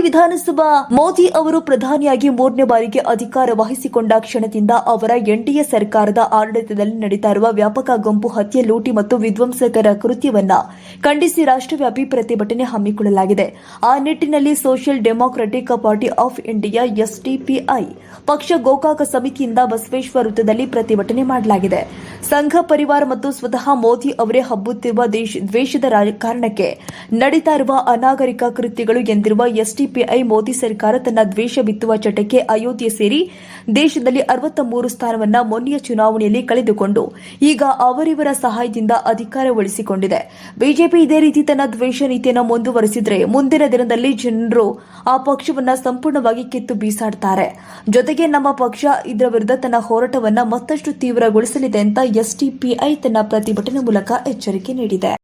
ವಿಧಾನಸಭಾ ಮೋದಿ ಅವರು ಪ್ರಧಾನಿಯಾಗಿ 3ನೇ ಬಾರಿಗೆ ಅಧಿಕಾರ ವಹಿಸಿಕೊಂಡ ಕ್ಷಣದಿಂದ ಅವರ ಎನ್ಡಿಎ ಸರ್ಕಾರದ ಆಡಳಿತದಲ್ಲಿ ನಡೀತಾ ಇರುವ ವ್ಯಾಪಕ ಗುಂಪು ಹತ್ಯೆ, ಲೂಟಿ ಮತ್ತು ವಿಧ್ವಂಸಕರ ಕೃತ್ಯವನ್ನ ಖಂಡಿಸಿ ರಾಷ್ಟ್ರವ್ಯಾಪಿ ಪ್ರತಿಭಟನೆ ಹಮ್ಮಿಕೊಳ್ಳಲಾಗಿದೆ. ಆ ನಿಟ್ಟಿನಲ್ಲಿ social democratic party of India SDPI ಪಕ್ಷ ಗೋಕಾಕ ಸಮಿತಿಯಿಂದ ಬಸವೇಶ್ವರ ವೃತ್ತದಲ್ಲಿ ಪ್ರತಿಭಟನೆ ಮಾಡಲಾಗಿದೆ. ಸಂಘ ಪರಿವಾರ ಮತ್ತು ಸ್ವತಃ ಮೋದಿ ಅವರೇ ಹಬ್ಬುತ್ತಿರುವ ದ್ವೇಷದ ಕಾರಣಕ್ಕೆ ನಡೀತಾ ಇರುವ ಅನಾಗರಿಕ ಕೃತ್ಯಗಳು ಎಂದಿರುವ ಎಸ್ಡಿಪಿಐ ಮೋದಿ ಸರ್ಕಾರ ತನ್ನ ದ್ವೇಷ ಬಿತ್ತುವ ಚಟಕ್ಕೆ ಅಯೋಧ್ಯೆ ಸೇರಿ ದೇಶದಲ್ಲಿ 63 ಸ್ಥಾನವನ್ನ ಮೊನ್ನೆಯ ಚುನಾವಣೆಯಲ್ಲಿ ಕಳೆದುಕೊಂಡು ಈಗ ಅವರಿವರ ಸಹಾಯದಿಂದ ಅಧಿಕಾರ ಉಳಿಸಿಕೊಂಡಿದೆ. ಬಿಜೆಪಿ ಇದೇ ರೀತಿ ತನ್ನ ದ್ವೇಷ ನೀತಿಯನ್ನು ಮುಂದುವರೆಸಿದರೆ ಮುಂದಿನ ದಿನದಲ್ಲಿ ಜನರು ಆ ಪಕ್ಷವನ್ನ ಸಂಪೂರ್ಣವಾಗಿ ಕಿತ್ತು ಬೀಸಾಡ್ತಾರೆ. ಜೊತೆಗೆ ನಮ್ಮ ಪಕ್ಷ ಇದರ ವಿರುದ್ಧ ತನ್ನ ಹೋರಾಟವನ್ನ ಮತ್ತಷ್ಟು ತೀವ್ರಗೊಳಿಸಲಿದೆ ಅಂತ ಎಸ್ಡಿಪಿಐ ತನ್ನ ಪ್ರತಿಭಟನೆ ಮೂಲಕ ಎಚ್ಚರಿಕೆ ನೀಡಿದೆ.